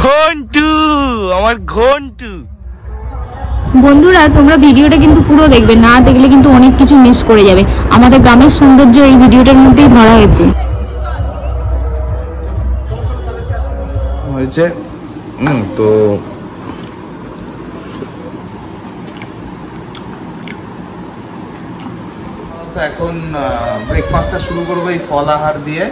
ঘন্টু, আমার ঘন্টু। বন্ধুরা তোমরা ভিডিওটা কিন্তু পুরো দেখবে, না দেখলে কিন্তু অনেক কিছু মিস করে যাবে। আমাদের গ্রামের সৌন্দর্য এই ভিডিওটার মধ্যেই ধরা হয়েছে। তো এখন ব্রেকফাস্টটা শুরু করবো এই ফল আহার দিয়ে।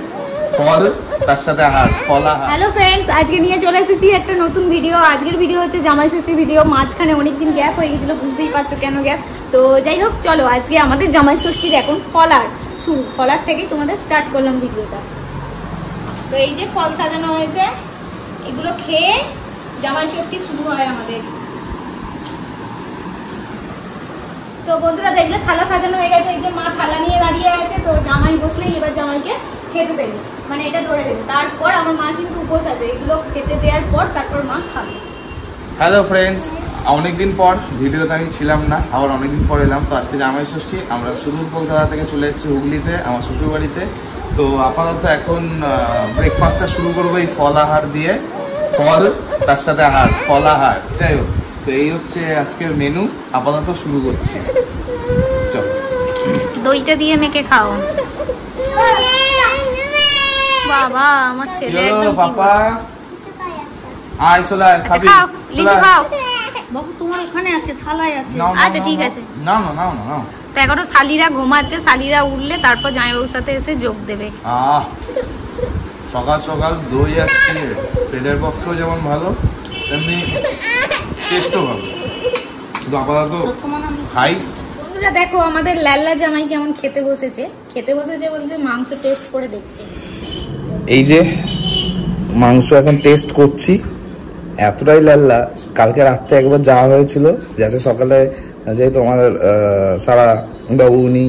ফল তার সাথে আহার, ফল আহার। হ্যালো ফ্রেন্ডস, আজকে নিয়ে চলে এসেছি একটা নতুন ভিডিও। আজকের ভিডিও হচ্ছে জামাই ষষ্ঠীর ভিডিও। মাঝখানে অনেকদিন গ্যাপ হয়ে গেছিলো, বুঝতেই পারছো কেন গ্যাপ। তো যাই হোক, চলো আজকে আমাদের জামাই ষষ্ঠীর এখন ফলার শুরু। ফলার থেকেই তোমাদের স্টার্ট করলাম ভিডিওটা। তো এই যে ফল সাজানো হয়েছে, এগুলো খেয়ে জামাই ষষ্ঠী শুরু হয় আমাদের। তো বন্ধুরা দেখলে থালা সাজানো হয়ে গেছে। এই যে মা থালা নিয়ে দাঁড়িয়ে আছে। তো জামাই বসলেই এবার জামাইকে খেতে দেবে, মানে এটা ধরে দেবে। তারপর আমার মা কিন্তু উপোস আছে, এগুলো খেতে দেওয়ার পর তারপর মা খাবে। হ্যালো ফ্রেন্ডস, অনেকদিন পর ভিডিওতে আমি ছিলাম না, আবার অনেকদিন পর এলাম। তো আজকে জামাই ষষ্ঠী, আমরা সুদূর কলকাতা থেকে চলে এসেছি হুগলিতে, আমার শ্বশুরবাড়িতে। তো আপাতত এখন ব্রেকফাস্টটা শুরু করবো এই ফল আহার দিয়ে। ফল তার সাথে আহার, ফল আহার। যাই হোক, তো এই হচ্ছে আজকের মেনু। আপাতত শুরু করছি, চলো। দইটা দিয়ে মেখে খাও। বাবা আমার ছেলে একদম পাপা আয়, চলে আয়, খাবি? খাও, লিচু খাও। বাবু তোমার ওখানে আছে, থালায় আছে। আচ্ছা ঠিক আছে, নাও না, নাও না, নাও। তো এখনো শালিরা ঘুমাচ্ছে, শালিরা উঠলে তারপর জামাইবাবুর সাথে এসে যোগ দেবে। সকাল সকাল দই আসছে, পেটের পক্ষেও যেমন ভালো তেমনি টেস্টও ভালো। কিন্তু আপাতত খাই। বন্ধুরা দেখো আমাদের লাল্লা জামাই কেমন খেতে বসেছে। খেতে বসেছে বলতে মাংস টেস্ট করে দেখছে। এই যে মাংস এখন টেস্ট করছি। এতটাই লাল্লা, কালকে রাত্রে একবার যাওয়া হয়েছিল, যাতে সকালে যেহেতু আমাদের সারা বাবু উনি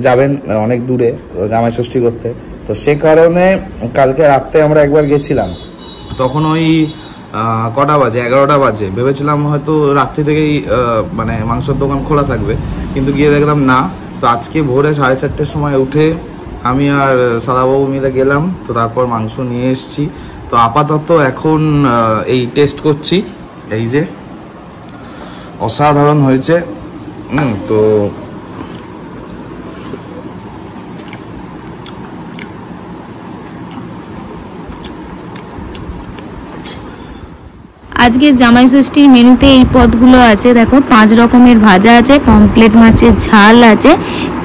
যাবেন অনেক দূরে জামাই ষষ্ঠী করতে, তো সে কারণে কালকে রাত্রে আমরা একবার গেছিলাম। তখন ওই কটা বাজে, 11টা বাজে। ভেবেছিলাম হয়তো রাত্রি থেকেই মানে মাংসের দোকান খোলা থাকবে, কিন্তু গিয়ে দেখলাম না। তো আজকে ভোরে 4:30টার সময় উঠে আমি আর সাদাবাবু মিলে গেলাম। তো তারপর মাংস নিয়ে এসেছি। তো আপাতত এখন এই টেস্ট করছি। এই যে অসাধারণ হয়েছে। তো আজকে জামাই ষষ্ঠীর মেনুতে এই পদগুলো আছে। দেখো 5 রকমের ভাজা আছে, পমফ্লেট মাছের ঝাল আছে,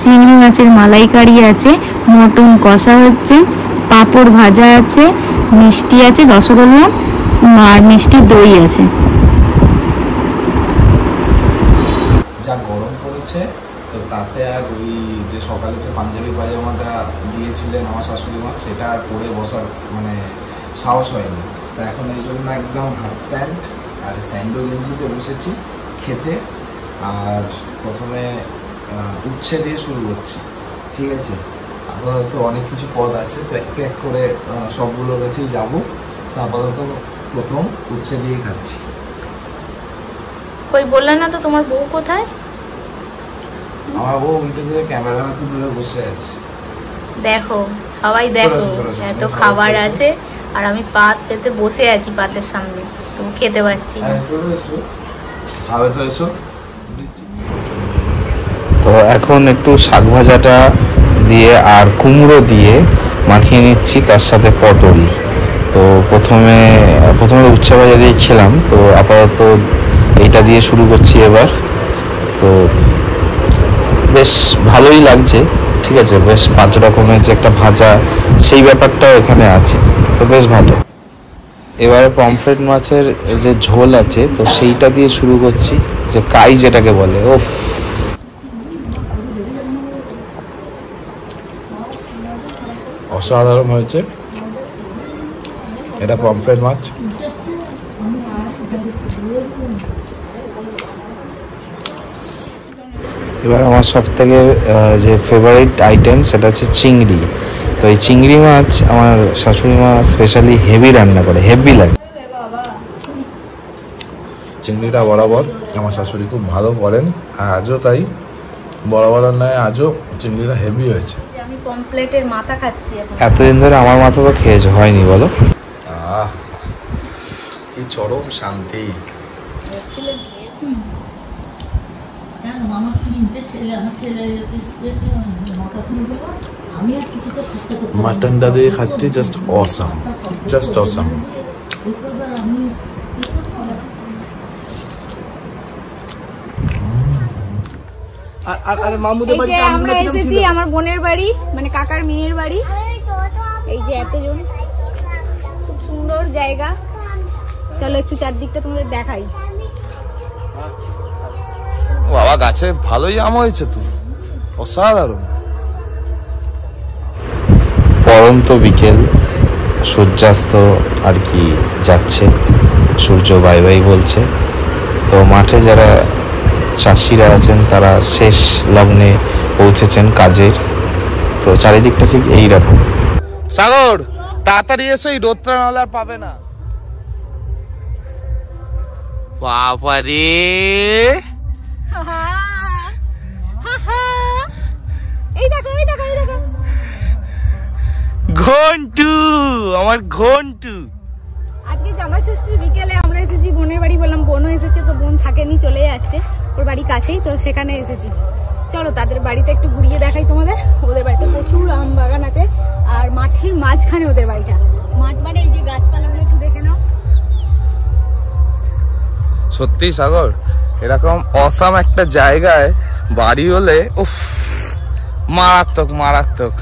চিংড়ি মাছের মালাইকারি আছে, মটন কষা হচ্ছে, পাঁপড় ভাজা আছে, মিষ্টি আছে, রসগোল্লা আর মিষ্টি দই আছে। যা গরম পড়েছে, তো তাতে আর ওই যে সকালে যে পাঞ্জাবি পায়জামাটা দিয়েছিলেন আমার শাশুড়ি মা, সেটা আর পরে বসার মানে সাহস হয়নি। তো এখন এই জন্য একদম হাফ প্যান্ট আর স্যান্ডো গেঞ্জিতে বসেছি খেতে। আর প্রথমে উচ্ছে দিয়ে শুরু করছি, ঠিক আছে? আপাতত অনেক কিছু পদ আছে, তো এক এক করে সবগুলো কাছেই যাবো। তো আপাতত প্রথম উচ্ছে দিয়েই খাচ্ছি। কই বললে না তো তোমার বউ কোথায়? আমার বউ উল্টে দিয়ে ক্যামেরা হাতে ধরে বসে আছে। দেখো সবাই দেখো, এত খাবার আছে আর আমি পাত পেতে বসে আছি পাতের সামনে, তো খেতে পাচ্ছি না। খাবে তো এসো। তো এখন একটু শাক ভাজাটা দিয়ে আর কুমড়ো দিয়ে মাখিয়ে নিচ্ছি, তার সাথে পটল। তো প্রথমে উচ্ছে ভাজা দিয়ে খেলাম, তো আপাতত এইটা দিয়ে শুরু করছি এবার। তো বেশ ভালোই লাগছে, ঠিক আছে? বেশ 5 রকমের যে একটা ভাজা, সেই ব্যাপারটাও এখানে আছে, তো বেশ ভালো। এবারে পমফ্রেট মাছের যে ঝোল আছে, তো সেইটা দিয়ে শুরু করছি, যে কাই যেটাকে বলে। ওফ, অসাধারণ হয়েছে এটা পমফ্রেট মাছ। এবার আমার সব থেকে যে ফেভারিট আইটেম সেটা হচ্ছে চিংড়ি। তো এই চিংড়ি মাছ আমার শাশুড়ি মা স্পেশালি হেভি রান্না করে, হেভি লাগে। চিংড়িটা বরাবর আমার শাশুড়ি খুব ভালো করেন, আর আজও তাই, বরাবর নয়, আজও চিংড়িটা হেভি হয়েছে। আমি পমফ্লেটের মাথা খাচ্ছি। এতদিন ধরে আমার মাথা তো খেয়েছো, হয়নি বলো? কি চরম শান্তি। মাটনটা দিয়ে খাচ্ছি, জাস্ট অসাম, জাস্ট অসাম। আমরা এসেছি আমার বোনের বাড়ি, মানে কাকার মেয়ের বাড়ি। এই যে এতজন, খুব সুন্দর জায়গা। চলো একটু চারদিকটা তোমাদের দেখাই। বাবা গাছে ভালোই আম হয়েছে তো, অসাধারণ। পরন্ত বিকেল, সূর্যাস্ত আর কি যাচ্ছে, সূর্য বাই বাই বলছে। তো মাঠে যারা চাষিরা আছেন তারা শেষ লগ্নে পৌঁছেছেন কাজের। তো চারিদিকটা ঠিক এইরকম। সাগর তাড়াতাড়ি এসো, এই রোদটা নাহলে আর পাবে না। বাবারে এই দেখো এই দেখো এই দেখো, ঘন্টু, আমার ঘন্টু। আজকে জামাই ষষ্ঠীর বিকেলে আমরা এসেছি বোনের বাড়ি। বললাম বোনও এসেছে, তো বোন থাকেনি, চলে যাচ্ছে, ওর বাড়ি কাছেই, তো সেখানে এসেছি। চলো তাদের বাড়িতে একটু ঘুরিয়ে দেখাই তোমাদের। ওদের বাড়িতে প্রচুর আম বাগান আছে, আর মাঠের মাঝখানে ওদের বাড়িটা। মাঠ মানে এই যে গাছপালাগুলো একটু দেখে নাও। সত্যি সাগর, এরকম অসাম একটা জায়গায় বাড়ি হলে উফ, মারাত্মক মারাত্মক।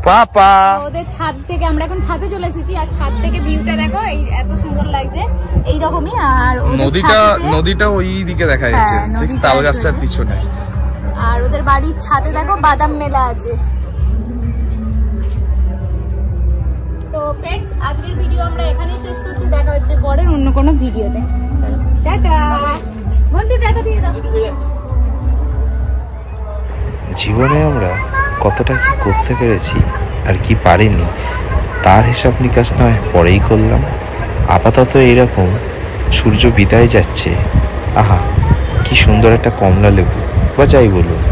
পাপা ওদের ছাদ থেকে, আমরা এখন ছাদে চলে এসেছি, আর ছাদ থেকে ভিউটা দেখো, এই এত সুন্দর লাগছে এইরকমই। আর নদীটা ওই দিকে দেখা যাচ্ছে, ঠিক তাল গাছটার পিছনে। আর ওদের বাড়ির ছাদে দেখো বাদাম মেলা আছে। তো ফ্রেন্ডস, আজকের ভিডিও আমরা এখানেই শেষ করছি। দেখা হচ্ছে পরের অন্য কোনো ভিডিওতে। চলো টাটা। ঘন্টু টাটা দিয়ে দাও। জীবনে আমরা কতটা কি করতে পেরেছি আর কি পারিনি তার হিসাব নিকাশ নয় পরেই করলাম। আপাতত এইরকম সূর্য বিদায় যাচ্ছে, আহা কি সুন্দর একটা কমলা লেবু বা যাই বলুন,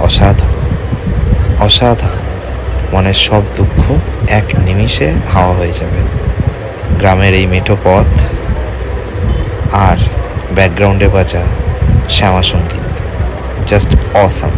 অসাধারণ অসাধারণ। মনের সব দুঃখ এক নিমিষে হাওয়া হয়ে যাবে। গ্রামের এই মেঠো পথ আর ব্যাকগ্রাউন্ডে বাজা শ্যামা সঙ্গীত, জাস্ট অসাম।